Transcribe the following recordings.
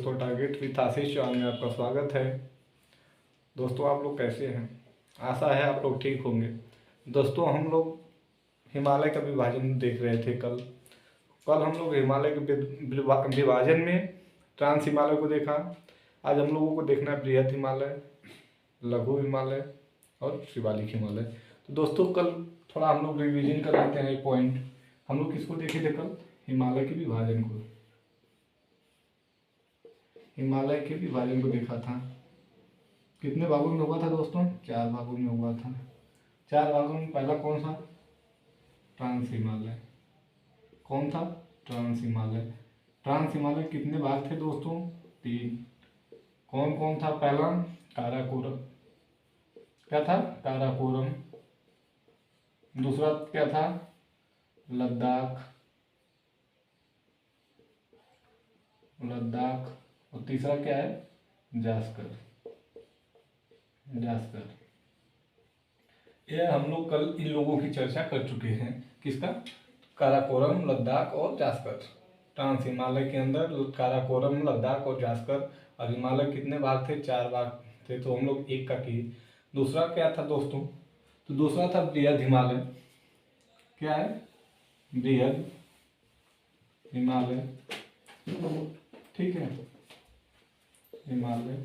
दोस्तों, target with Ashish Chauhan में आपका स्वागत है। दोस्तों, आप लोग कैसे हैं? आशा है आप लोग ठीक होंगे। दोस्तों, हम लोग हिमालय का विभाजन देख रहे थे। कल हम लोग हिमालय के विभाजन में ट्रांस हिमालय को देखा। आज हम लोगों को देखना है बृहद हिमालय, लघु हिमालय और शिवालिक हिमालय। तो दोस्तों, कल थोड़ा हम लोग रिवीजन कर लेते हैं। पॉइंट हम लोग किसको देखे थे कल? हिमालय के विभाजन को। हिमालय के विभाजन को देखा था। कितने भागों में हुआ था दोस्तों? 4 भागों में हुआ था। 4 भागों में पहला कौन सा? ट्रांस हिमालय। कौन था? ट्रांस हिमालय। ट्रांस हिमालय कितने भाग थे दोस्तों? 3। कौन कौन था? पहला काराकोरम। क्या था? काराकोरम। दूसरा क्या था? लद्दाख। और तीसरा क्या है? जास्कर। ये हम लोग कल इन लोगों की चर्चा कर चुके हैं। किसका? काराकोरम, लद्दाख और जास्कर। ट्रांस हिमालय के अंदर काराकोरम, लद्दाख और जास्कर। और हिमालय कितने भाग थे? 4 भाग थे। तो हम लोग एक का किए। दूसरा क्या था दोस्तों? तो दूसरा था बृहद हिमालय। क्या है? बृहद हिमालय। ठीक है, हिमालय।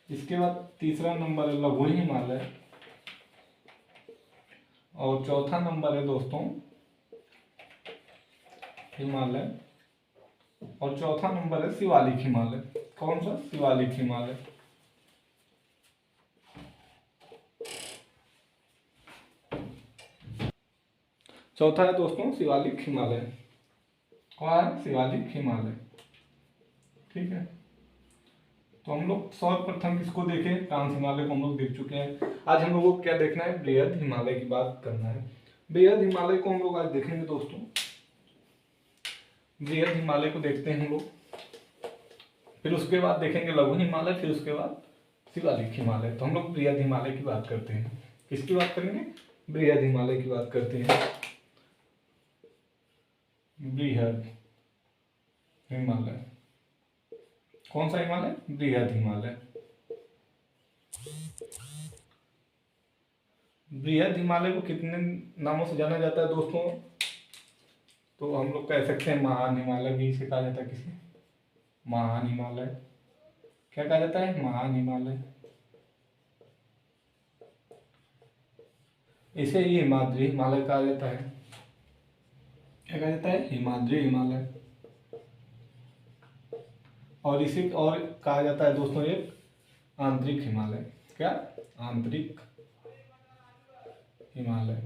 इसके बाद तीसरा नंबर है लघु हिमालय। और चौथा नंबर है दोस्तों हिमालय। और चौथा नंबर है शिवालिक हिमालय। कौन सा? शिवालिक हिमालय। चौथा है दोस्तों शिवालिक हिमालय। कौन है? शिवालिक हिमालय। ठीक है, तो हम लोग सर्वप्रथम किसको देखे? ट्रांस हिमालय को हम लोग देख चुके हैं। आज हम लोगों को क्या देखना है? बृहद हिमालय की बात करना है। बृहद हिमालय को हम लोग आज देखेंगे दोस्तों। बृहद हिमालय को देखते हैं हम लोग, फिर उसके बाद देखेंगे लघु हिमालय, फिर उसके बाद शिवालिक हिमालय। तो हम लोग बृहद हिमालय की बात करते हैं। किसकी बात करेंगे? बृहद हिमालय की बात करते हैं। बृहद हिमालय। कौन सा हिमालय? बृहद हिमालय। बृहद हिमालय को कितने नामों से जाना जाता है दोस्तों? तो हम लोग कह सकते हैं महान हिमालय भी इसे कहा जाता है। किसे? महान हिमालय। क्या कहा जाता है? महान हिमालय। इसे ही हिमाद्री हिमालय कहा जाता है। क्या कहा जाता है? हिमाद्री हिमालय। और इसे और कहा जाता है दोस्तों एक आंतरिक हिमालय। क्या? आंतरिक हिमालय।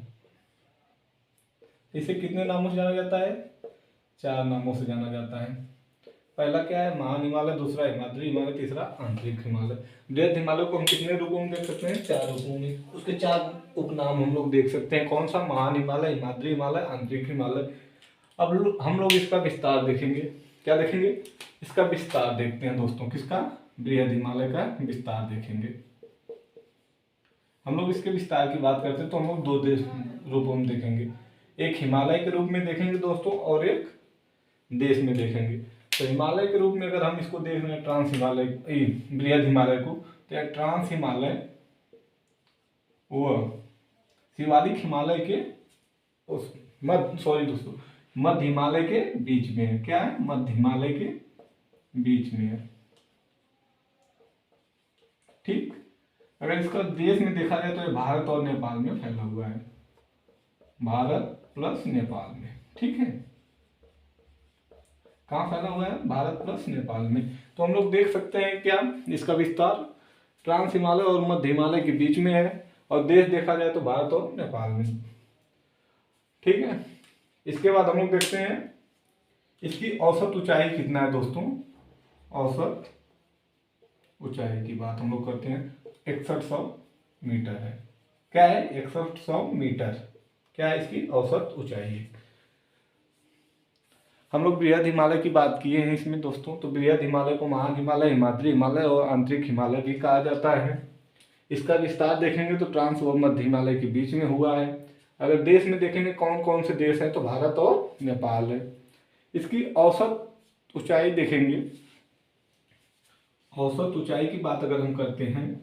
इसे कितने नामों से जाना जाता है? 4 नामों से जाना जाता है। पहला क्या है? महान हिमालय, दूसरा हिमाद्री हिमालय, तीसरा आंतरिक हिमालय। बृहद हिमालय को हम कितने रूपों में देख सकते हैं? 4 रूपों में। उसके 4 उपनाम हम लोग देख सकते हैं। कौन सा? महान हिमालय, हिमाद्री हिमालय, आंतरिक हिमालय। अब हम लोग इसका विस्तार देखेंगे। क्या देखेंगे? इसका विस्तार देखते हैं दोस्तों। किसका? बृहद हिमालय का विस्तार देखेंगे। हम लोग इसके विस्तार की बात करते हैं तो हम लोग 2 रूपों में देखेंगे। एक हिमालय के रूप में देखेंगे दोस्तों, और एक देश में देखेंगे। तो हिमालय के रूप में अगर हम इसको देख रहे हैं ट्रांस हिमालय, बृहद हिमालय को, तो ट्रांस हिमालय व शिवालिक हिमालय के मध्य हिमालय के बीच में है। क्या है? मध्य हिमालय के बीच में है। ठीक, अगर इसका देश में देखा जाए तो ये भारत और नेपाल में फैला हुआ है। भारत प्लस नेपाल में। ठीक है, कहाँ फैला हुआ है? भारत प्लस नेपाल में। तो हम लोग देख सकते हैं क्या इसका विस्तार ट्रांस हिमालय और मध्य हिमालय के बीच में है। और देश देखा जाए तो भारत और नेपाल में। ठीक है, इसके बाद हम लोग देखते हैं इसकी औसत ऊंचाई कितना है दोस्तों। औसत ऊंचाई की बात हम लोग करते हैं। 6100 मीटर है। क्या है? 6100 मीटर। क्या है इसकी औसत ऊंचाई? हम लोग बृहद हिमालय की बात किए हैं इसमें दोस्तों। तो बृहद हिमालय को महान हिमालय, हिमाद्री हिमालय और आंतरिक हिमालय भी कहा जाता है। इसका विस्तार देखेंगे तो ट्रांस व मध्य हिमालय के बीच में हुआ है। अगर देश में देखेंगे कौन कौन से देश हैं, तो भारत और नेपाल है। इसकी औसत ऊंचाई देखेंगे औसत ऊंचाई की बात अगर हम करते हैं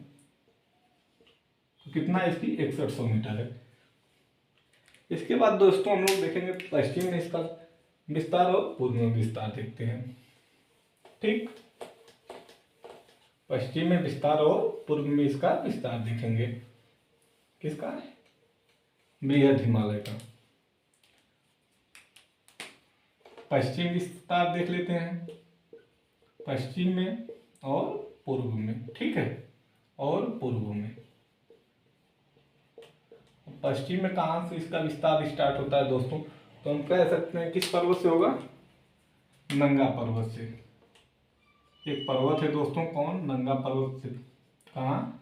तो कितना है इसकी 6100 मीटर है। इसके बाद दोस्तों हम लोग देखेंगे पश्चिम में इसका विस्तार और पूर्व में विस्तार देखते हैं। ठीक, पश्चिम में विस्तार और पूर्व में इसका विस्तार देखेंगे। किसका? बृहद हिमालय का पश्चिम विस्तार देख लेते हैं, पश्चिम में और पूर्व में। ठीक है, और पूर्व में। पश्चिम में कहाँ से इसका विस्तार स्टार्ट होता है दोस्तों? तो हम कह सकते हैं किस पर्वत से होगा? नंगा पर्वत से। एक पर्वत है दोस्तों, कौन? नंगा पर्वत से। कहाँ?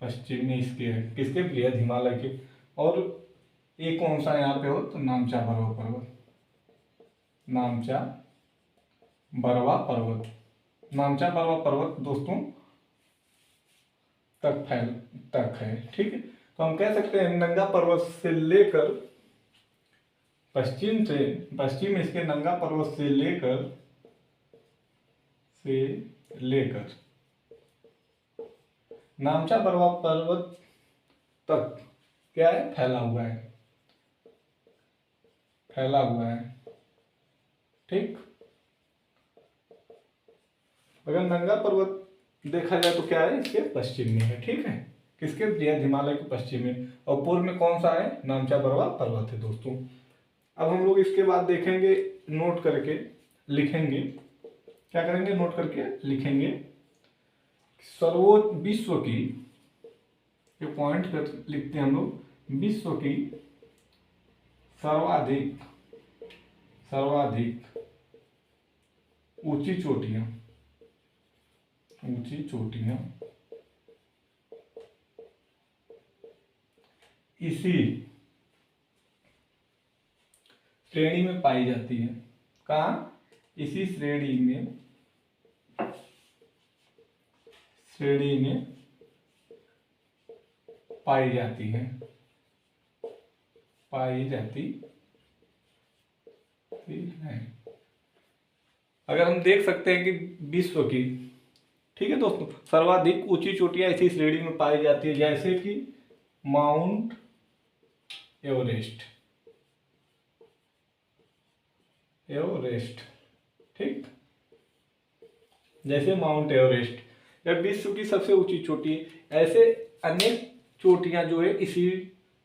पश्चिम में इसके है, किसके? बृहद हिमालय के। और एक कौन सा यहाँ पे हो? तो नामचा बरवा पर्वत, नामचा बरवा पर्वत। नामचा बरवा पर्वत दोस्तों तक है। ठीक है, तो हम कह सकते हैं नंगा पर्वत से लेकर पश्चिम इसके नंगा पर्वत से लेकर नामचा बरवा पर्वत तक क्या है? फैला हुआ है। ठीक, अगर नंगा पर्वत देखा जाए तो क्या है? इसके पश्चिम में है। ठीक है, किसके? बृहद हिमालय के पश्चिम में। और पूर्व में कौन सा है? नामचा बरवा पर्वत है दोस्तों। अब हम लोग इसके बाद देखेंगे, नोट करके लिखेंगे। क्या करेंगे? नोट करके लिखेंगे। सर्वोच्च विश्व की, ये पॉइंट कर लिखते हैं हम लोग, विश्व की सर्वाधिक ऊंची चोटियां इसी श्रेणी में पाई जाती है। कहाँ? इसी श्रेणी में पाई जाती है। अगर हम देख सकते हैं कि विश्व की, ठीक है दोस्तों, सर्वाधिक ऊंची चोटियां इसी श्रेणी में पाई जाती है, जैसे कि माउंट एवरेस्ट। ठीक, जैसे माउंट एवरेस्ट या विश्व की सबसे ऊंची चोटी, ऐसे अनेक चोटियां जो है इसी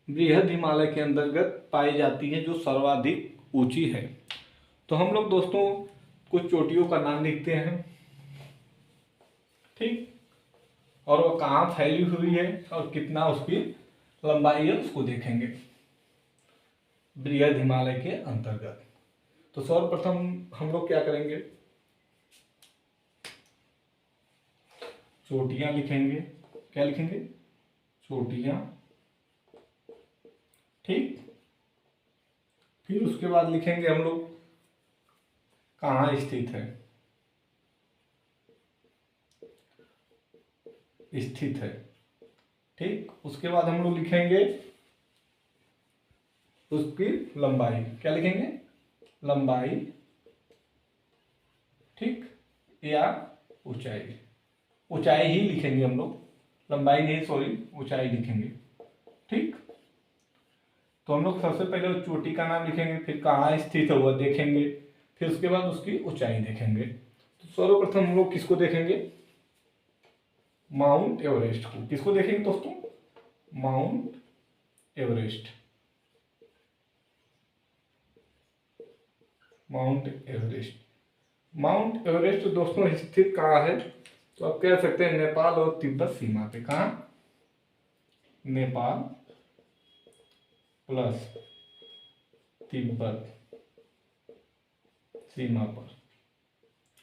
बृहद हिमालय के अंतर्गत पाई जाती हैं, जो सर्वाधिक ऊंची है। तो हम लोग दोस्तों कुछ चोटियों का नाम लिखते हैं। ठीक, और वो कहाँ फैली हुई है और कितना उसकी लंबाई है उसको देखेंगे बृहद हिमालय के अंतर्गत। तो सर्वप्रथम हम लोग क्या करेंगे? चोटियां लिखेंगे। क्या लिखेंगे? चोटियां। ठीक, फिर उसके बाद लिखेंगे हम लोग कहाँ स्थित है। ठीक, उसके बाद हम लोग लिखेंगे उसकी लंबाई। क्या लिखेंगे? लंबाई। ठीक, या ऊंचाई ही लिखेंगे हम लोग, लंबाई नहीं, सॉरी, ऊंचाई लिखेंगे। ठीक, तो हम लोग सबसे पहले चोटी का नाम लिखेंगे, फिर कहाँ स्थित है वह देखेंगे, फिर उसके बाद उसकी ऊंचाई देखेंगे। तो सर्वप्रथम हम लोग किसको देखेंगे? माउंट एवरेस्ट को। किसको देखेंगे दोस्तों? Mount Everest. माउंट एवरेस्ट दोस्तों स्थित कहाँ है? तो आप कह सकते हैं नेपाल और तिब्बत सीमा पे। कहाँ? नेपाल प्लस तिब्बत सीमा पर।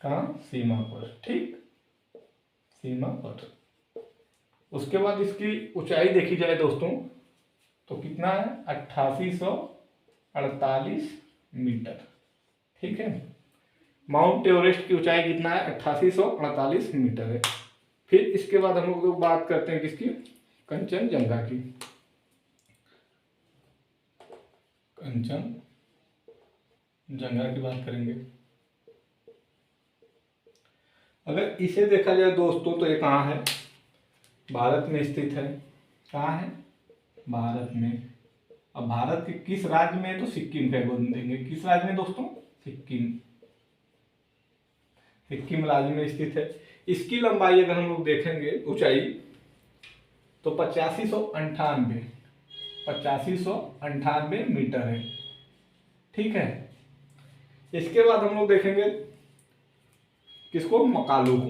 कहाँ? सीमा पर। ठीक, सीमा पर। उसके बाद इसकी ऊंचाई देखी जाए दोस्तों तो कितना है? 8848 मीटर। ठीक है, माउंट एवरेस्ट की ऊंचाई कितना है? 8848 मीटर है। फिर इसके बाद हम लोग बात करते हैं किसकी? कंचनजंगा की। कंचनजंगा की बात करेंगे। अगर इसे देखा जाए दोस्तों तो ये कहाँ है, भारत में स्थित है। कहाँ है, भारत में। अब भारत के किस राज्य में है, तो सिक्किम का बोल देंगे। किस राज्य में दोस्तों, सिक्किम। सिक्किम राज्य में स्थित है। इसकी लंबाई अगर हम लोग देखेंगे, ऊंचाई, तो 8598 मीटर है। ठीक है। इसके बाद हम लोग देखेंगे किसको, मकालू को।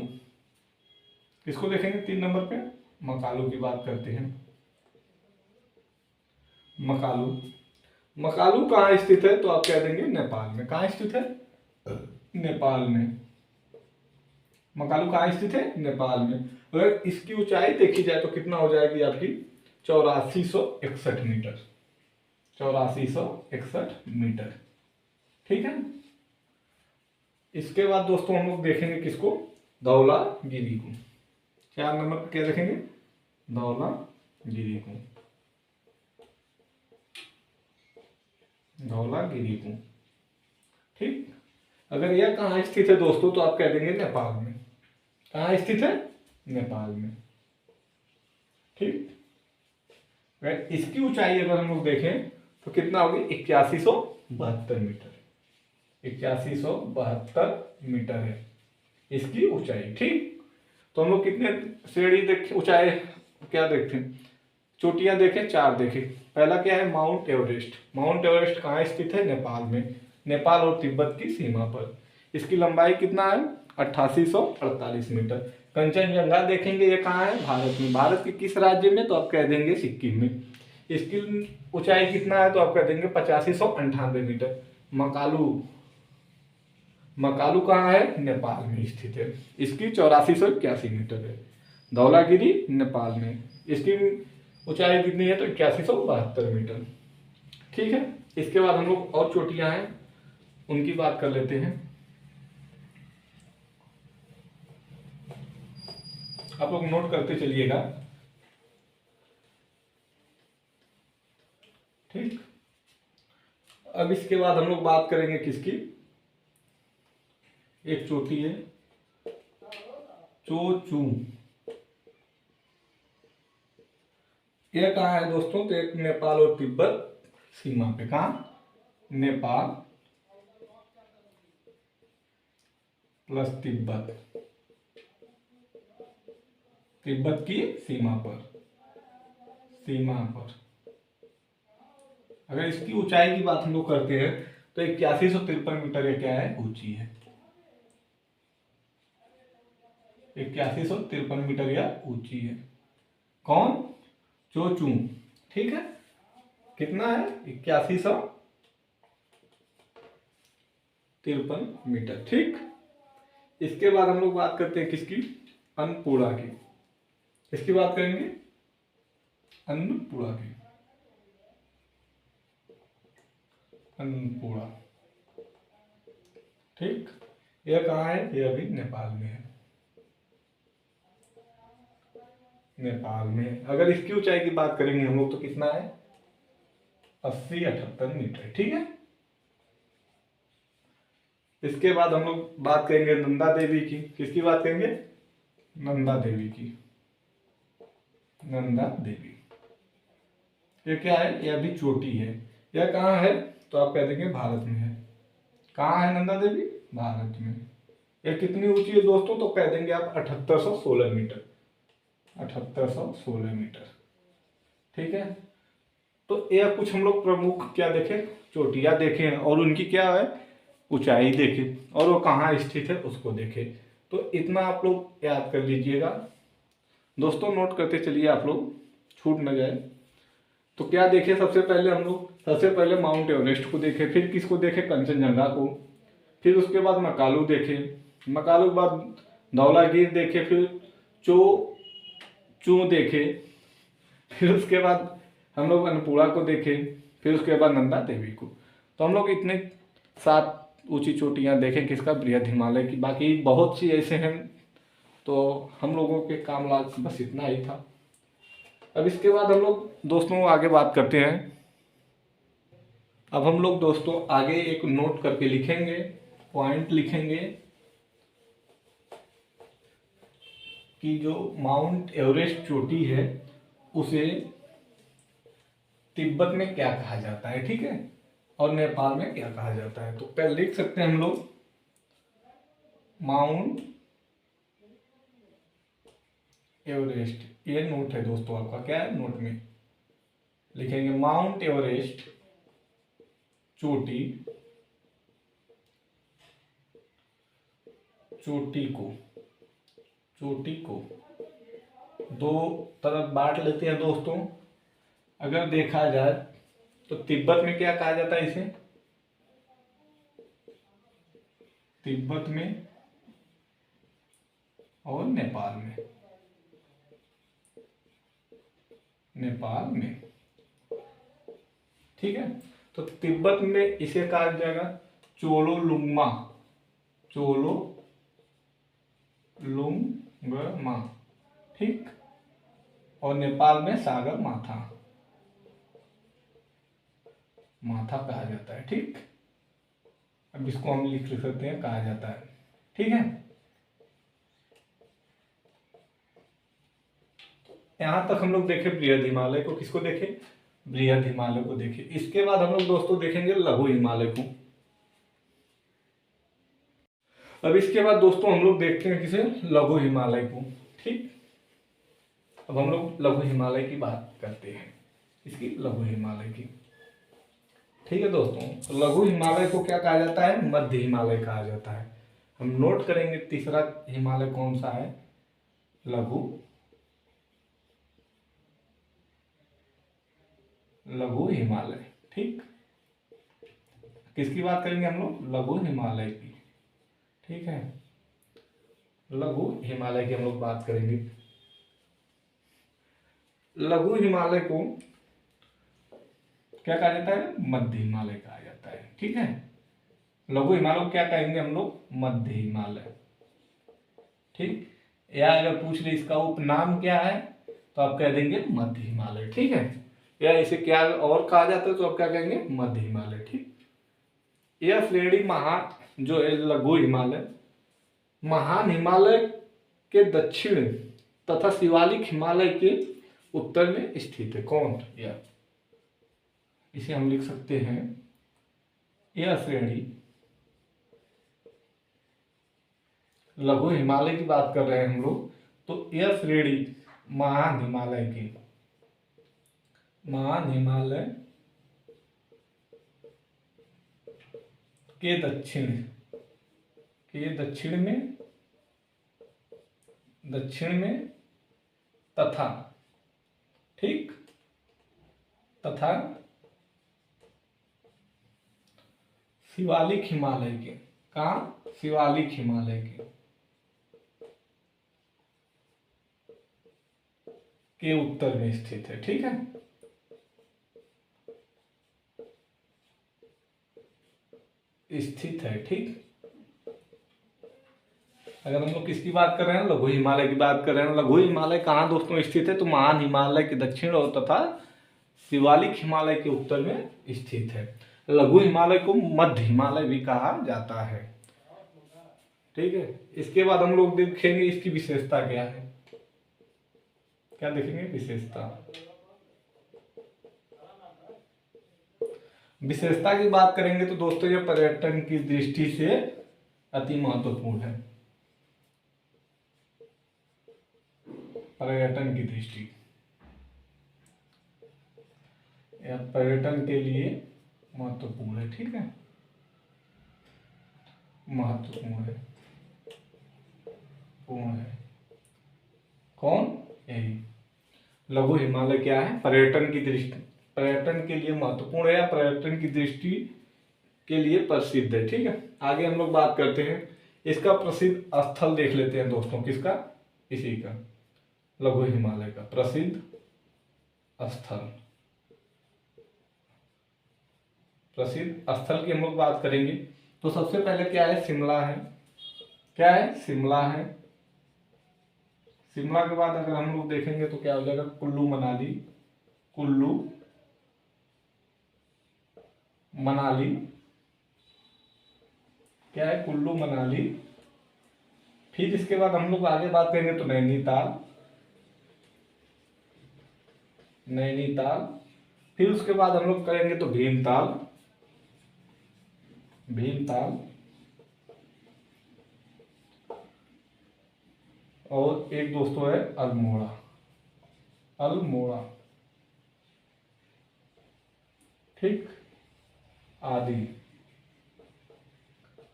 किसको देखेंगे 3 नंबर पे, मकालू की बात करते हैं। मकालू, मकालू कहाँ स्थित है, तो आप कह देंगे नेपाल में। कहाँ स्थित है, नेपाल में। मकालू कहाँ स्थित है, नेपाल में। अगर इसकी ऊंचाई देखी जाए तो कितना हो जाएगी आपकी, 8461 मीटर। 8461 मीटर। ठीक है। इसके बाद दोस्तों हम लोग देखेंगे किसको, धौलागिरी को। 4 नंबर पर क्या देखेंगे, धौलागिरी को। धौलागिरी को। ठीक। अगर यह कहाँ स्थित है दोस्तों, तो आप कह देंगे नेपाल में। कहाँ स्थित है, नेपाल में। ठीक। इसकी ऊंचाई अगर हम लोग देखें तो कितना होगी, 8172 मीटर। 8172 मीटर है इसकी ऊंचाई। ठीक। तो हम लोग कितने श्रेणी देखे, ऊंचाई क्या देखते हैं, चोटियां देखें, 4 देखें। पहला क्या है, माउंट एवरेस्ट। माउंट एवरेस्ट कहाँ स्थित है, नेपाल में। नेपाल और तिब्बत की सीमा पर। इसकी लंबाई कितना है, 8848 मीटर। कंचनजंगा देखेंगे, ये कहाँ है, भारत में। भारत के किस राज्य में, तो आप कह देंगे सिक्किम में। इसकी ऊंचाई कितना है, तो आप कह देंगे 8598 मीटर। मकालू, मकालू कहाँ है, नेपाल में स्थित है। इसकी 8481 मीटर है। धौलागिरी नेपाल में, इसकी ऊंचाई कितनी है, तो 8172 मीटर। ठीक है। इसके बाद हम लोग और चोटियां हैं उनकी बात कर लेते हैं। आप लोग नोट करते चलिएगा। ठीक। अब इसके बाद हम लोग बात करेंगे किसकी, एक चोटी है चोचू। यह कहाँ है दोस्तों, तो एक नेपाल और तिब्बत सीमा पे। कहाँ, नेपाल प्लस तिब्बत, तिब्बत की सीमा पर। सीमा पर अगर इसकी ऊंचाई की बात हम लोग करते हैं तो 8153 मीटर ये क्या है, ऊंची है। 8153 मीटर या ऊंची है। कौन, चोचू। ठीक है। कितना है, 8153 मीटर। ठीक। इसके बाद हम लोग बात करते हैं किसकी, अन्नपूर्णा की। किसकी बात करेंगे, अन्नपूर्णा की। अन्नपूर्णा। ठीक। यह कहाँ है, यह भी नेपाल में है। नेपाल में। अगर इसकी ऊंचाई की बात करेंगे हम लोग तो कितना है, 8078 मीटर। ठीक है। इसके बाद हम लोग बात करेंगे नंदा देवी की। किसकी बात करेंगे, नंदा देवी की। नंदा देवी, ये क्या है, यह भी चोटी है। यह कहाँ है, तो आप कह देंगे भारत में है। कहाँ है नंदा देवी, भारत में। यह कितनी ऊंची है दोस्तों, तो कह देंगे आप 7816 मीटर। 7816 मीटर। ठीक है। तो यह कुछ हम लोग प्रमुख क्या देखें, चोटियां देखें और उनकी क्या है, ऊंचाई देखें और वो कहाँ स्थित है उसको देखें। तो इतना आप लोग याद कर लीजिएगा दोस्तों, नोट करते चलिए आप लोग, छूट न जाए। तो क्या देखें, सबसे पहले हम लोग सबसे पहले माउंट एवरेस्ट को देखें, फिर किसको देखें, कंचनजंगा को, फिर उसके बाद मकालू देखें, मकालू के बाद धौलागिरी देखें, फिर चू देखे, फिर उसके बाद हम लोग अन्नपूर्णा को देखे, फिर उसके बाद नंदा देवी को। तो हम लोग इतने 7 ऊंची चोटियां देखें किसका, बृहद हिमालय की। बाकी बहुत सी ऐसे हैं, तो हम लोगों के काम लाग बस इतना ही था। अब इसके बाद हम लोग दोस्तों आगे बात करते हैं। अब हम लोग दोस्तों आगे एक नोट करके लिखेंगे, पॉइंट लिखेंगे। कि जो माउंट एवरेस्ट चोटी है उसे तिब्बत में क्या कहा जाता है, ठीक है, और नेपाल में क्या कहा जाता है। तो पहले लिख सकते हैं हम लोग माउंट एवरेस्ट, ये नोट है दोस्तों आपका, क्या है नोट में लिखेंगे माउंट एवरेस्ट चोटी, चोटी को दो तरफ बांट लेते हैं दोस्तों। अगर देखा जाए तो तिब्बत में क्या कहा जाता है इसे, तिब्बत में और नेपाल में, ठीक है। तो तिब्बत में इसे कहा जाएगा चोलोलुंगमा, ठीक, और नेपाल में सागर माथा कहा जाता है, ठीक। अब इसको हम लिख सकते हैं कहा जाता है, ठीक है। यहां तक हम लोग देखे बृहद हिमालय को, किसको देखे, बृहद हिमालय को देखे। इसके बाद हम लोग दोस्तों देखेंगे लघु हिमालय को। अब इसके बाद दोस्तों हम लोग देखते हैं किसे, लघु हिमालय को, ठीक। अब हम लोग लघु हिमालय की बात करते हैं, इसकी लघु हिमालय की, ठीक है दोस्तों। तो लघु हिमालय को क्या कहा जाता है, मध्य हिमालय कहा जाता है। हम नोट करेंगे तीसरा हिमालय कौन सा है, लघु हिमालय, ठीक। किसकी बात करेंगे हम लोग, लघु हिमालय की, ठीक है। लघु हिमालय की हम लोग बात करेंगे। लघु हिमालय को क्या कहा जाता है, मध्य हिमालय कहा जाता है, ठीक है। लघु हिमालय को क्या कहेंगे हम लोग, मध्य हिमालय, ठीक। या अगर पूछ ले इसका उपनाम क्या है तो आप कह देंगे मध्य हिमालय, ठीक है। या इसे क्या और कहा जाता है तो आप क्या कहेंगे, मध्य हिमालय, ठीक। यह श्रेणी जो है लघु हिमालय, महान हिमालय के दक्षिण तथा शिवालिक हिमालय के उत्तर में स्थित है। कौन, यह, इसे हम लिख सकते हैं, यह श्रेणी लघु हिमालय की बात कर रहे हैं हम लोग, तो यह श्रेणी महान हिमालय के दक्षिण में तथा, ठीक, तथा शिवालिक हिमालय के उत्तर में स्थित है, ठीक है। स्थित है, ठीक। अगर हम लोग किसकी बात कर रहे हैं, लघु हिमालय की बात कर रहे हैं। लघु हिमालय कहाँ दोस्तों स्थित है, तो महान हिमालय के दक्षिण और तथा शिवालिक हिमालय के उत्तर में स्थित है। लघु हिमालय को मध्य हिमालय भी कहा जाता है, ठीक है। इसके बाद हम लोग देखेंगे इसकी विशेषता क्या है, क्या देखेंगे, विशेषता की बात करेंगे तो दोस्तों ये पर्यटन की दृष्टि से अति महत्वपूर्ण है, पर्यटन की दृष्टि, या पर्यटन के लिए महत्वपूर्ण है, ठीक है, महत्वपूर्ण है, कौन, यही लघु हिमालय क्या है, पर्यटन की दृष्टि, पर्यटन के लिए महत्वपूर्ण है या पर्यटन की दृष्टि के लिए प्रसिद्ध है, ठीक है। आगे हम लोग बात करते हैं इसका प्रसिद्ध स्थल, देख लेते हैं दोस्तों, किसका, इसी का, लघु हिमालय का प्रसिद्ध स्थल की हम लोग बात करेंगे तो सबसे पहले क्या है, शिमला है, क्या है, शिमला है। शिमला के बाद अगर हम लोग देखेंगे तो क्या हो जाएगा, कुल्लू मनाली, क्या है, कुल्लू मनाली, फिर इसके बाद हम लोग आगे बात करेंगे तो नैनीताल, नैनीताल। फिर उसके बाद हम लोग करेंगे तो भीमताल, भीमताल। और एक दोस्तों है अल्मोड़ा, अल्मोड़ा, ठीक, आदि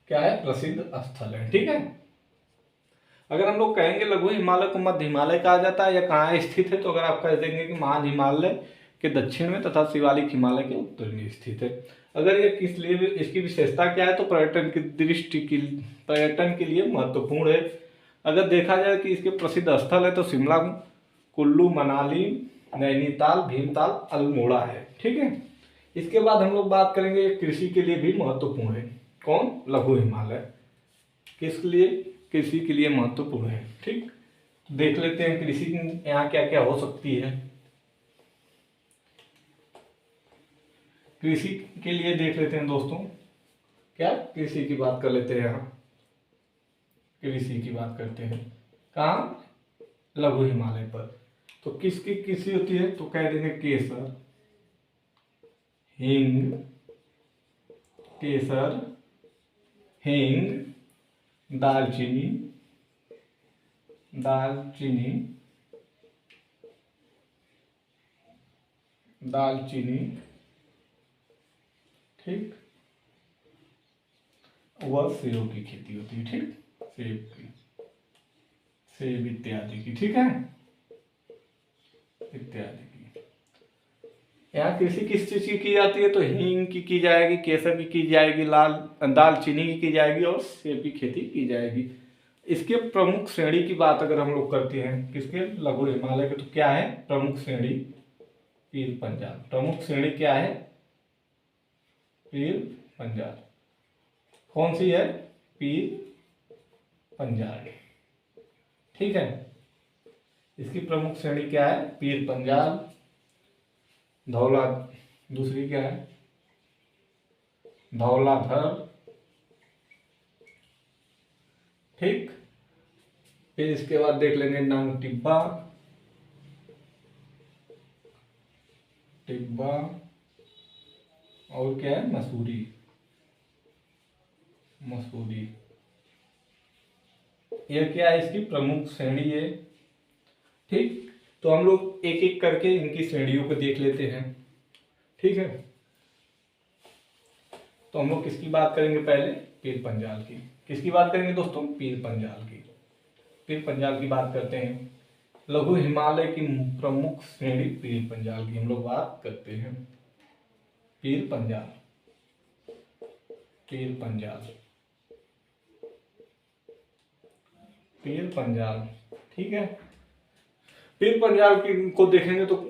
क्या है, प्रसिद्ध स्थल है। ठीक है, अगर हम लोग कहेंगे लघु हिमालय को मध्य हिमालय कहा जाता है या कहाँ स्थित है, तो अगर आप कह देंगे कि महान हिमालय के दक्षिण में तथा शिवालिक हिमालय के उत्तर में स्थित है। अगर ये किस लिए, इसकी विशेषता क्या है, तो पर्यटन की दृष्टि की, पर्यटन के लिए महत्वपूर्ण है। अगर देखा जाए कि इसके प्रसिद्ध स्थल है तो शिमला, कुल्लू, मनाली, नैनीताल, भीमताल, अल्मोड़ा है। ठीक है, इसके बाद हम लोग बात करेंगे कृषि के लिए भी महत्वपूर्ण है। कौन, लघु हिमालय किस लिए, कृषि के लिए महत्वपूर्ण है। ठीक, देख लेते हैं कृषि यहाँ क्या क्या हो सकती है। कृषि के लिए देख लेते हैं दोस्तों, क्या कृषि की बात कर लेते हैं। यहाँ कृषि की बात करते हैं कहाँ, लघु हिमालय पर। तो किसकी कृषि होती है, तो कह देंगे केसर, हींग, केसर, हींग, दालचीनी, दालचीनी, दालचीनी, ठीक, वह सेब की खेती होती है। ठीक, सेब की, सेब इत्यादि की। ठीक है, इत्यादि की। यहाँ कृषि किस चीज की जाती है, तो हींग की जाएगी, केसर की जाएगी, लाल दालचीनी की जाएगी और सेब की खेती की जाएगी। इसके प्रमुख श्रेणी की बात अगर हम लोग करते हैं किसके, लघु हिमालय के, तो क्या है प्रमुख श्रेणी, पीर पंजाल। प्रमुख श्रेणी क्या है, पीर पंजाल। कौन सी है, पीर पंजाल। ठीक है, इसकी प्रमुख श्रेणी क्या है, पीर पंजाल। धौला, दूसरी क्या है, धौलाधर। ठीक, फिर इसके बाद देख लेंगे नांग टिब्बा, टिब्बा, और क्या है, मसूरी, मसूरी। यह क्या है, इसकी प्रमुख श्रेणी है। ठीक, तो हम लोग एक एक करके इनकी श्रेणियों को देख लेते हैं। ठीक है, तो हम लोग किसकी बात करेंगे, पहले पीर पंजाल की। किसकी बात करेंगे दोस्तों, पीर पंजाल की। पीर पंजाल की बात करते हैं। लघु हिमालय की प्रमुख श्रेणी पीर पंजाल की हम लोग बात करते हैं। पीर पंजाल, पीर पंजाल, पीर पंजाल। ठीक है, पीर पंजाल की को देखेंगे तो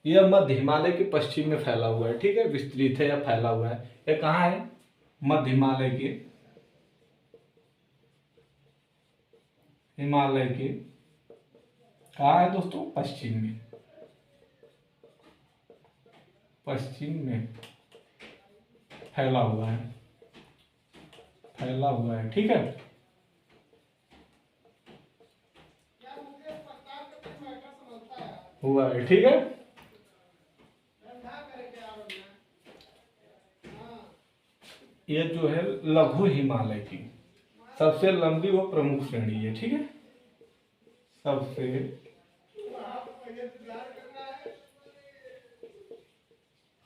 यह मध्य हिमालय के पश्चिम में फैला हुआ है। ठीक है, विस्तृत है या फैला हुआ है। यह कहाँ है, मध्य हिमालय के, हिमालय के कहाँ है दोस्तों, पश्चिम में, पश्चिम में फैला हुआ है, फैला हुआ है। ठीक है, हुआ है। ठीक है, ये जो है लघु हिमालय की सबसे लंबी व प्रमुख श्रेणी है। ठीक है, सबसे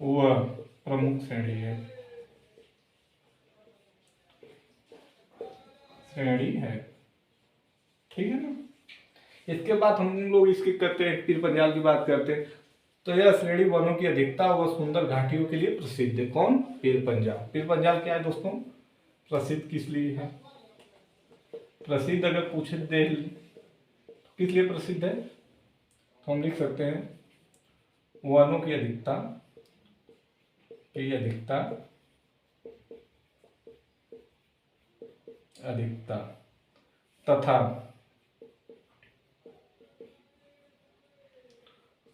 वह प्रमुख श्रेणी है, श्रेणी है। ठीक है ना, इसके बाद हम लोग इसकी करते हैं, पीर पंजाल की बात करते हैं। तो यह श्रेणी वनों की अधिकता व सुंदर घाटियों के लिए प्रसिद्ध है। कौन, पीर पंजाल। पीर पंजाल क्या है दोस्तों, प्रसिद्ध किस लिए है, प्रसिद्ध अगर पूछे दे किस लिए प्रसिद्ध है, तो हम लिख सकते हैं वनों की अधिकता, की अधिकता, अधिकता तथा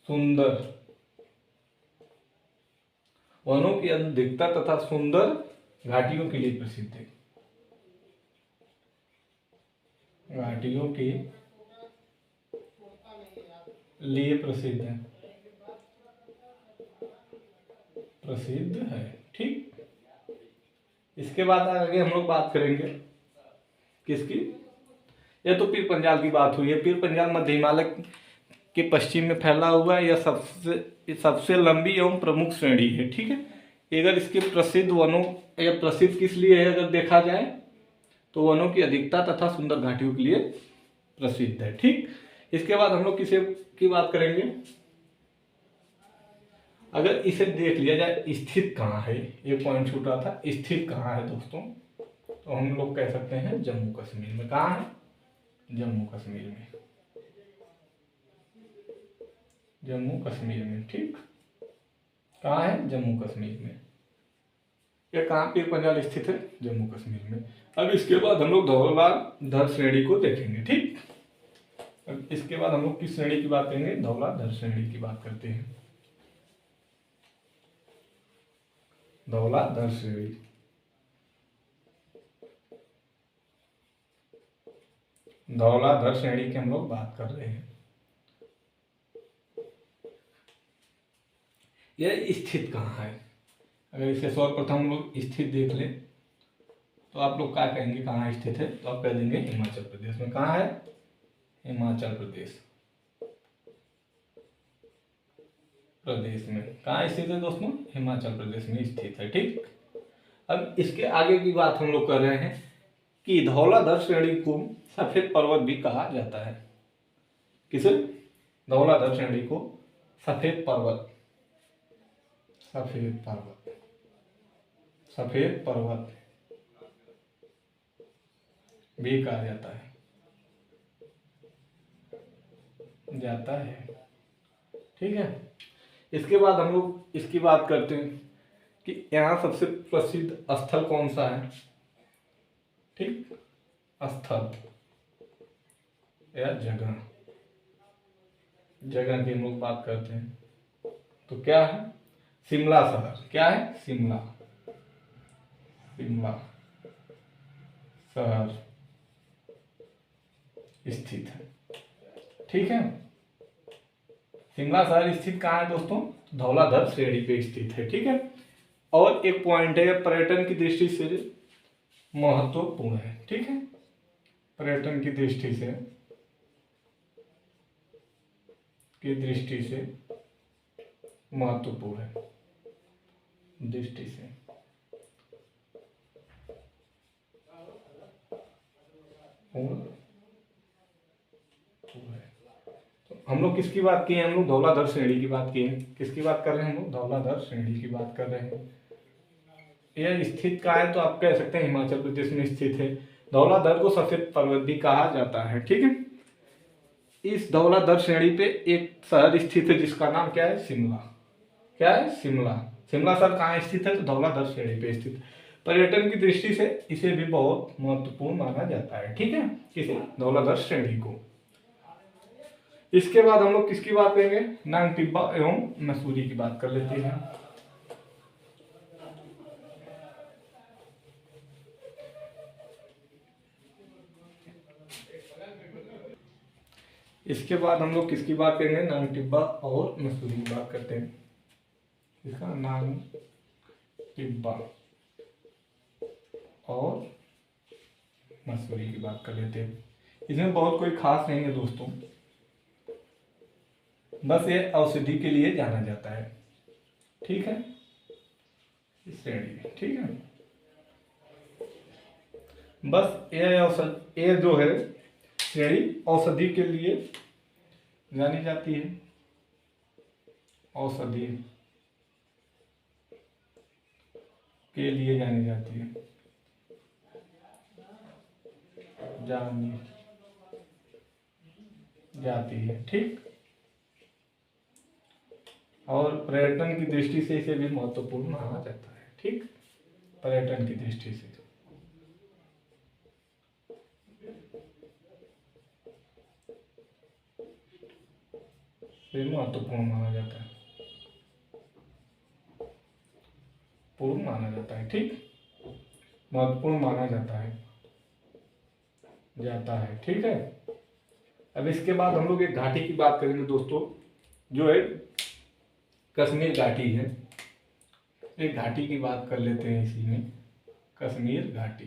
सुंदर, वनों की अधिकता तथा सुंदर घाटियों के लिए प्रसिद्ध है। घाटियों के लिए प्रसिद्ध है, प्रसिद्ध है। ठीक, इसके बाद आगे हम लोग बात करेंगे किसकी, ये तो पीर पंजाल की बात हुई है। पीर पंजाल मध्य हिमालय के पश्चिम में फैला हुआ है। यह सबसे लंबी एवं प्रमुख श्रेणी है। ठीक है, अगर इसके प्रसिद्ध वनों या प्रसिद्ध किस लिए है अगर देखा जाए तो वनों की अधिकता तथा सुंदर घाटियों के लिए प्रसिद्ध है। ठीक, इसके बाद हम लोग किसे की बात करेंगे, अगर इसे देख लिया जाए स्थित कहाँ है, ये पॉइंट छूट रहा था, स्थित कहाँ है दोस्तों, तो हम लोग कह सकते हैं जम्मू कश्मीर में। कहाँ है, जम्मू कश्मीर में, जम्मू कश्मीर में। ठीक, कहाँ है, जम्मू कश्मीर में। ये कहाँ पीर पंजाल स्थित है, जम्मू कश्मीर में। अब इसके बाद हम लोग धौलाधर श्रेणी को देखेंगे। ठीक, अब इसके बाद हम लोग किस श्रेणी की बात करेंगे, धौलाधर श्रेणी की बात करते हैं। धौलाधर श्रेणी, धौलाधर श्रेणी की हम लोग बात कर रहे हैं। यह स्थित कहाँ है, अगर इसे सर्वप्रथम हम लोग स्थित देख लें तो आप लोग क्या कहेंगे, कहाँ स्थित है, तो आप कह देंगे हिमाचल प्रदेश में। कहाँ है, हिमाचल प्रदेश, प्रदेश में। कहाँ स्थित है दोस्तों, हिमाचल प्रदेश में स्थित है। ठीक, अब इसके आगे की बात हम लोग कर रहे हैं कि धौलाधर श्रेणी को सफेद पर्वत भी कहा जाता है। किसे, धौलाधर श्रेणी को सफेद पर्वत, सफेद पर्वत, सफेद पर्वत भी कहा जाता है, जाता है। ठीक है, इसके बाद हम लोग इसकी बात करते हैं कि यहाँ सबसे प्रसिद्ध स्थल कौन सा है। ठीक, स्थल या जगह, जगह की हम लोग बात करते हैं तो क्या है, शिमला शहर। क्या है, शिमला, शिमला शहर स्थित है। ठीक है, शिमला शहर स्थित कहाँ है दोस्तों, धौलाधर श्रेणी पे स्थित है। ठीक है, और एक पॉइंट है, पर्यटन की दृष्टि से महत्वपूर्ण है। ठीक है, पर्यटन की दृष्टि से, महत्वपूर्ण है, दृष्टि से हम लोग किसकी बात की है, हम लोग धौलाधर श्रेणी की बात की है। किसकी बात कर रहे हैं हम लोग, धौलाधर श्रेणी की बात कर रहे हैं। यह स्थित कहाँ है, तो आप कह सकते हैं हिमाचल प्रदेश में स्थित है। धौलाधर को सफेद पर्वत भी कहा जाता है। ठीक है, इस धौलाधर श्रेणी पे एक शहर स्थित है जिसका नाम क्या है, शिमला। क्या है, शिमला। शिमला शहर कहाँ स्थित है, तो धौलाधर श्रेणी पे स्थित। पर्यटन की दृष्टि से इसे भी बहुत महत्वपूर्ण माना जाता है। ठीक है, किसे, धौलाधर श्रेणी को। इसके बाद हम लोग किसकी बात करेंगे, नांग टिब्बा एवं मसूरी की बात कर लेते हैं। इसके बाद हम लोग किसकी बात करेंगे, नांग टिब्बा और मसूरी की बात करते हैं। इसका नांग टिब्बा और मसूरी की बात कर लेते हैं। इसमें बहुत कोई खास नहीं है दोस्तों, बस ये औषधि के लिए जाना जाता है। ठीक है, इस श्रेणी में। ठीक है, बस ये जो है श्रेणी औषधि के लिए जानी जाती है, औषधि के लिए जानी जाती है, जानी जाती है। ठीक, और पर्यटन की दृष्टि से इसे भी महत्वपूर्ण माना जाता है। ठीक, पर्यटन की दृष्टि से महत्वपूर्ण माना जाता है, पूर्ण माना जाता है। ठीक, महत्वपूर्ण माना जाता है। जाता है। ठीक है, अब इसके बाद हम लोग एक घाटी की बात करेंगे दोस्तों, जो है कश्मीर घाटी है। एक घाटी की बात कर लेते हैं इसी में, कश्मीर घाटी।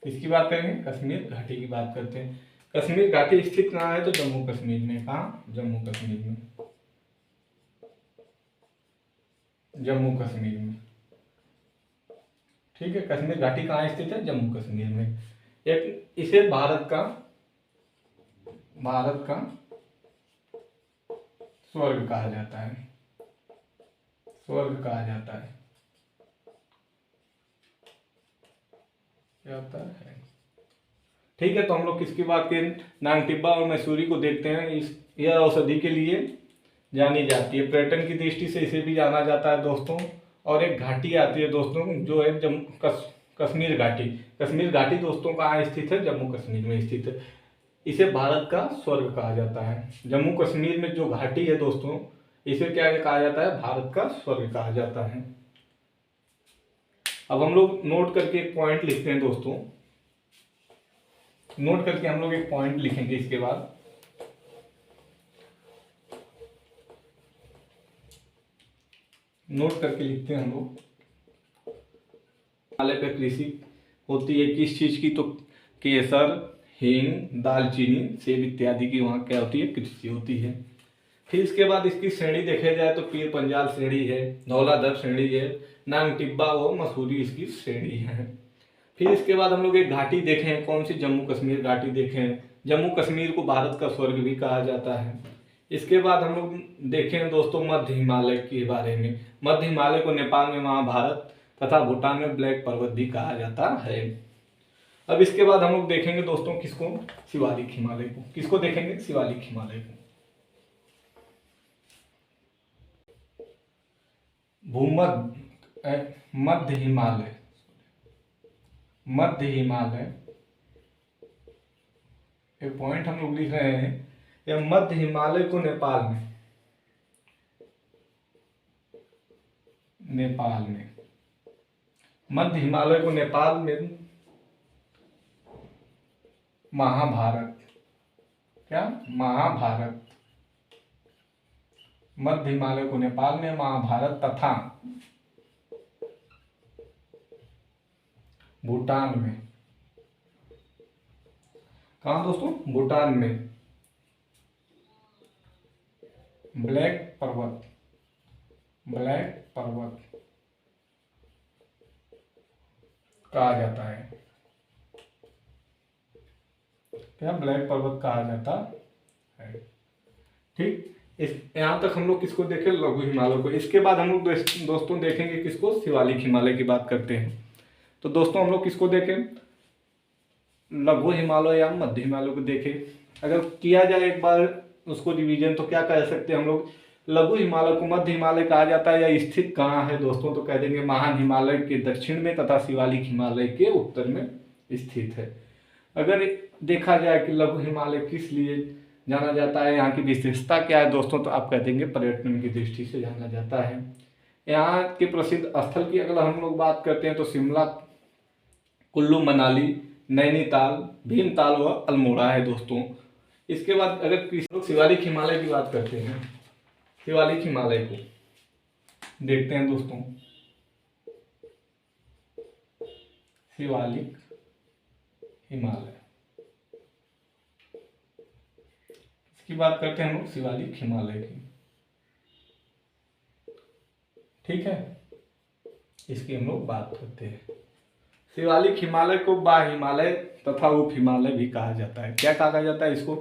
किसकी बात करेंगे? कश्मीर घाटी की बात करते हैं। कश्मीर घाटी स्थित कहाँ है? तो जम्मू कश्मीर में। कहाँ? जम्मू कश्मीर में। जम्मू कश्मीर में। ठीक है, कश्मीर घाटी कहाँ स्थित है? जम्मू कश्मीर में। एक इसे भारत का स्वर्ग कहा जाता है। स्वर्ग कहा जाता है। क्या होता है? ठीक है, तो हम लोग किसकी बात करें? नांगटिब्बा और मैसूरी को देखते हैं। यह औषधि के लिए जानी जाती है। पर्यटन की दृष्टि से इसे भी जाना जाता है दोस्तों। और एक घाटी आती है दोस्तों, जो है कश्मीर घाटी। कश्मीर घाटी दोस्तों कहाँ स्थित है? जम्मू कश्मीर में स्थित है। इसे भारत का स्वर्ग कहा जाता है। जम्मू कश्मीर में जो घाटी है दोस्तों, इसे क्या कहा जाता है? भारत का स्वर्ग कहा जाता है। अब हम लोग नोट करके एक पॉइंट लिखते हैं दोस्तों। नोट करके हम लोग एक पॉइंट लिखेंगे इसके बाद। नोट करके लिखते हैं हम लोग। हिमालय पे कृषि होती है किस चीज की? तो केसर, हींग, दालचीनी, सेब इत्यादि की वहाँ क्या होती है? कृषि होती है। फिर इसके बाद इसकी श्रेणी देखा जाए तो पीर पंजाल श्रेणी है, धौलाधर श्रेणी है, नांगटिब्बा व मसूरी इसकी श्रेणी है। फिर इसके बाद हम लोग एक घाटी देखें, कौन सी? जम्मू कश्मीर घाटी देखें। जम्मू कश्मीर को भारत का स्वर्ग भी कहा जाता है। इसके बाद हम लोग देखें दोस्तों मध्य हिमालय के बारे में। मध्य हिमालय को नेपाल में महाभारत तथा भूटान में ब्लैक पर्वत भी कहा जाता है। अब इसके बाद हम लोग देखेंगे दोस्तों किसको? शिवालिक हिमालय को। किसको देखेंगे? शिवालिक हिमालय को। भूमध्य मध्य हिमालय, मध्य हिमालय, एक पॉइंट हम लोग लिख रहे हैं। यह मध्य हिमालय को नेपाल में, मध्य हिमालय को नेपाल में महाभारत, क्या? महाभारत। मध्य हिमालय को नेपाल में महाभारत तथा भूटान में, कहा दोस्तों? भूटान में ब्लैक पर्वत, ब्लैक पर्वत कहा जाता है। क्या? ब्लैक पर्वत कहा जाता है। ठीक, इस यहाँ तक हम लोग किसको देखें? लघु हिमालय को। इसके बाद हम लोग दोस्तों देखेंगे किसको? शिवालिक हिमालय की बात करते हैं। तो दोस्तों हम लोग किसको देखें? लघु हिमालय या मध्य हिमालय को देखें। अगर किया जाए एक बार उसको रिवीजन, तो क्या कह सकते हैं हम लोग? लघु हिमालय को मध्य हिमालय कहा जाता है। या स्थित कहाँ है दोस्तों? तो कह देंगे महान हिमालय के दक्षिण में तथा शिवालिक हिमालय के उत्तर में स्थित है। अगर देखा जाए कि लघु हिमालय किस लिए जाना जाता है, यहाँ की विशेषता क्या है दोस्तों, तो आप कह देंगे पर्यटन की दृष्टि से जाना जाता है। यहाँ के प्रसिद्ध स्थल की अगर हम लोग बात करते हैं तो शिमला, कुल्लू मनाली, नैनीताल, भीमताल व अल्मोड़ा है दोस्तों। इसके बाद अगर लोग शिवालिक हिमालय की बात करते हैं, शिवालिक हिमालय को देखते हैं दोस्तों। शिवालिक हिमालय की बात करते हैं हम लोग, शिवालिक हिमालय की। ठीक है, इसकी हम लोग बात करते हैं। शिवालिक हिमालय को बा हिमालय तथा उप हिमालय भी कहा जाता है। क्या कहा जाता है इसको?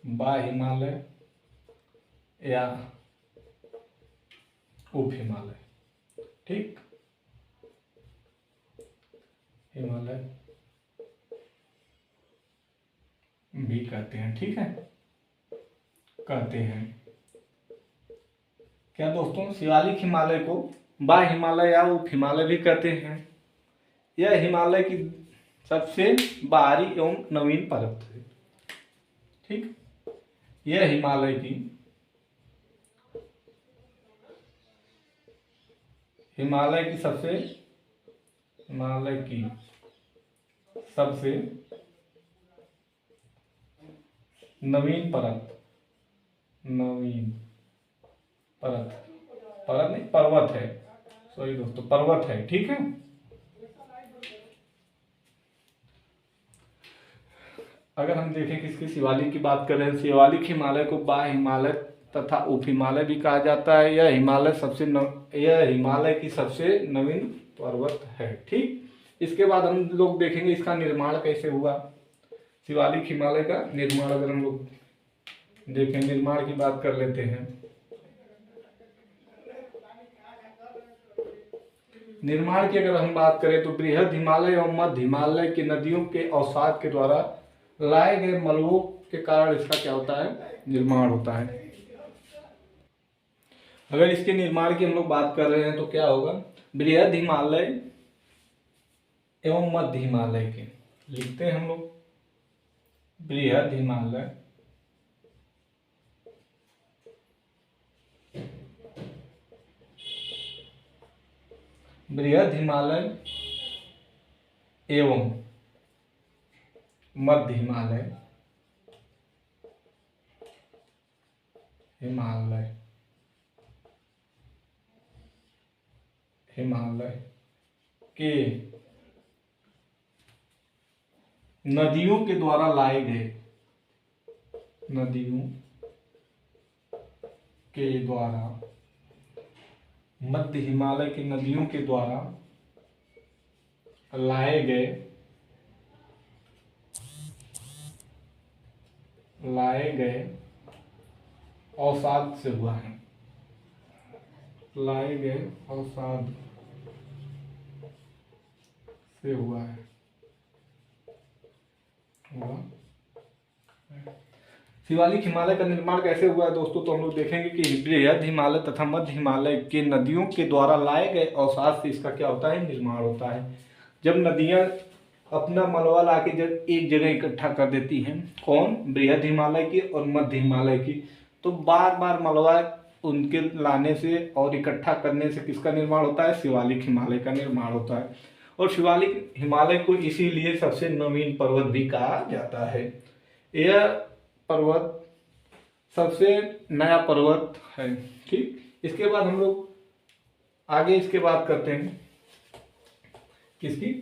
बा हिमालय या उप हिमालय। ठीक, हिमालय भी कहते हैं। ठीक है, कहते हैं। क्या दोस्तों? शिवालिक हिमालय को बा हिमालय या उप हिमालय भी कहते हैं। यह हिमालय की सबसे बाहरी एवं नवीन पर्वत है। ठीक, यह हिमालय की सबसे हिमालय की सबसे नवीन परत, नवीन परत, परत नहीं पर्वत है, सॉरी दोस्तों पर्वत है, ठीक है। अगर हम देखें किसकी शिवालिक की बात कर रहे हैं, शिवालिक हिमालय को बा हिमालय तथा उप हिमालय भी कहा जाता है। यह हिमालय की सबसे नवीन पर्वत है, ठीक। इसके बाद हम लोग देखेंगे इसका निर्माण कैसे हुआ। शिवालिक हिमालय का निर्माण अगर हम लोग देखें, निर्माण की बात कर लेते हैं। निर्माण की अगर हम बात करें तो बृहद हिमालय और मध्य हिमालय की नदियों के अवसाद के द्वारा लाए गए मलबों के कारण इसका क्या होता है, निर्माण होता है। अगर इसके निर्माण की हम लोग बात कर रहे हैं तो क्या होगा, बृहद हिमालय एवं मध्य हिमालय के, लिखते हैं हम लोग बृहद हिमालय बृहद हिमालय एवं मध्य हिमालय, हिमालय हिमालय के नदियों के द्वारा लाए गए, नदियों के द्वारा, मध्य हिमालय की नदियों के द्वारा लाए गए अवसाद से हुआ है, लाए गए अवसाद से हुआ है, शिवालिक हिमालय का निर्माण कैसे हुआ है दोस्तों, तो हम लोग देखेंगे कि बृहद हिमालय तथा मध्य हिमालय के नदियों के द्वारा लाए गए अवसाद से इसका क्या होता है, निर्माण होता है। जब नदियां अपना मलबा ला के जब एक जगह इकट्ठा कर देती हैं, कौन, बृहद हिमालय की और मध्य हिमालय की, तो बार बार मलबा उनके लाने से और इकट्ठा करने से किसका निर्माण होता है, शिवालिक हिमालय का निर्माण होता है। और शिवालिक हिमालय को इसीलिए सबसे नवीन पर्वत भी कहा जाता है। यह पर्वत सबसे नया पर्वत है, ठीक। इसके बाद हम लोग आगे इसके बात करते हैं किसकी,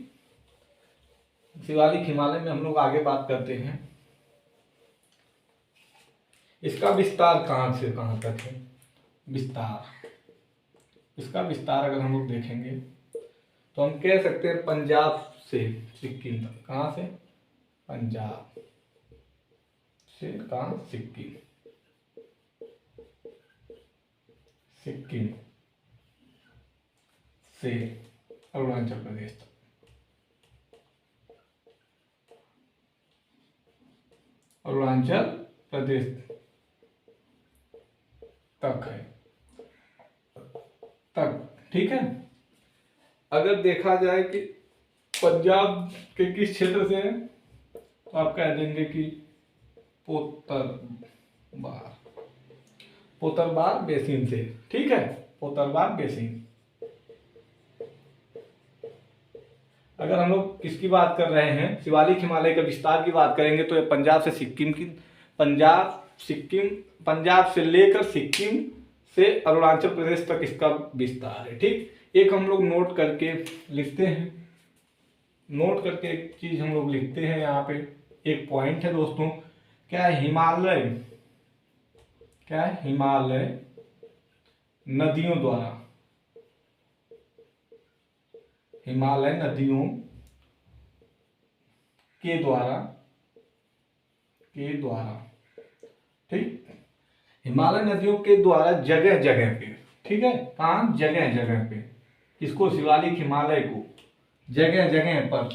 शिवालिक हिमालय में हम लोग आगे बात करते हैं इसका विस्तार कहाँ से कहाँ तक है। विस्तार, इसका विस्तार अगर हम लोग देखेंगे तो हम कह सकते हैं पंजाब से सिक्किम तक। कहाँ से, पंजाब से कहाँ, सिक्किम, सिक्किम से अरुणाचल प्रदेश तक, अरुणाचल प्रदेश तक है, तक, ठीक है। अगर देखा जाए कि पंजाब के किस क्षेत्र से है तो आप कह देंगे कि पोतरबार बेसिन से, ठीक है, पोतरबार बेसिन। अगर हम लोग किसकी बात कर रहे हैं, शिवालिक हिमालय के विस्तार की बात करेंगे तो ये पंजाब से सिक्किम की, पंजाब से लेकर सिक्किम से अरुणाचल प्रदेश तक इसका विस्तार है, ठीक। एक हम लोग नोट करके लिखते हैं, नोट करके एक चीज हम लोग लिखते हैं यहाँ पे, एक पॉइंट है दोस्तों, क्या है, हिमालय, क्या है, हिमालय नदियों द्वारा, हिमालय नदियों के द्वारा, ठीक, हिमालय नदियों के द्वारा जगह जगह पे, ठीक है, कहाँ, जगह जगह पे, इसको शिवालिक हिमालय को जगह जगह पर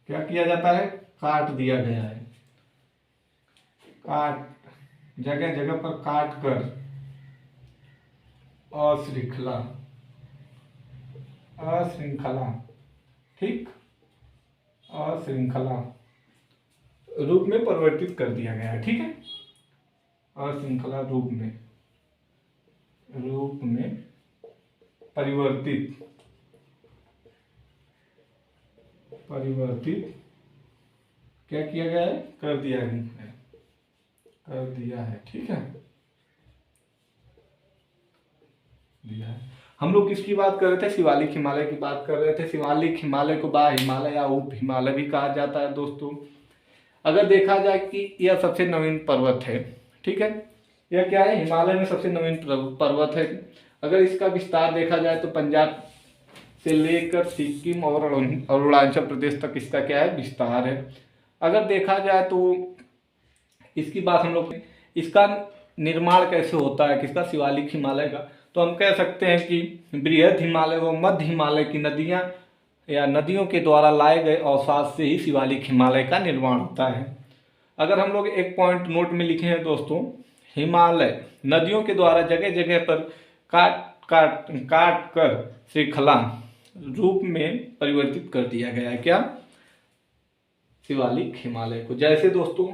क्या किया जाता है, काट दिया गया है, काट, जगह जगह पर काट कर अश्रृंखला, ठीक, अश्रृंखला रूप में परिवर्तित कर दिया गया है, ठीक है, अश्रृंखला रूप में परिवर्तित क्या किया गया है, कर दिया है, ठीक है, दिया है। हम लोग किसकी बात कर रहे थे, शिवालिक हिमालय की बात कर रहे थे। शिवालिक हिमालय को बा हिमालय या उप हिमालय भी कहा जाता है दोस्तों। अगर देखा जाए कि यह सबसे नवीन पर्वत है, ठीक है, यह क्या है, हिमालय में सबसे नवीन पर्वत है। अगर इसका विस्तार देखा जाए तो पंजाब से लेकर सिक्किम और अरुणाचल प्रदेश तक इसका क्या है, विस्तार है। अगर देखा जाए तो इसकी बात हम लोग, इसका निर्माण कैसे होता है किसका, शिवालिक हिमालय का, तो हम कह सकते हैं कि बृहद हिमालय व मध्य हिमालय की नदियां या नदियों के द्वारा लाए गए अवसाद से ही शिवालिक हिमालय का निर्माण होता है। अगर हम लोग एक पॉइंट नोट में लिखे हैं दोस्तों, हिमालय नदियों के द्वारा जगह जगह पर काट कर श्रृंखला रूप में परिवर्तित कर दिया गया है, क्या, शिवालिक हिमालय को। जैसे दोस्तों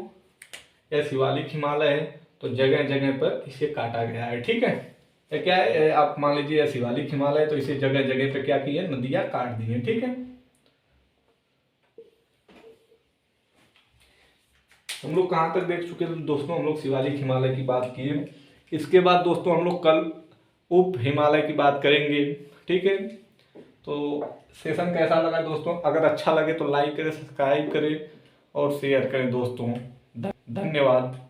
यह शिवालिक हिमालय है तो जगह जगह पर इसे काटा गया है, ठीक है, ये क्या है, आप मान लीजिए यह शिवालिक हिमालय, तो इसे जगह जगह पे क्या की है, नदियां काट दी है, ठीक है। हम लोग कहाँ तक देख चुके हैं दोस्तों, हम लोग शिवालिक हिमालय की बात किए। इसके बाद दोस्तों हम लोग कल उप हिमालय की बात करेंगे, ठीक है। तो सेशन कैसा लगा दोस्तों, अगर अच्छा लगे तो लाइक करें, सब्सक्राइब करें और शेयर करें दोस्तों। धन्यवाद।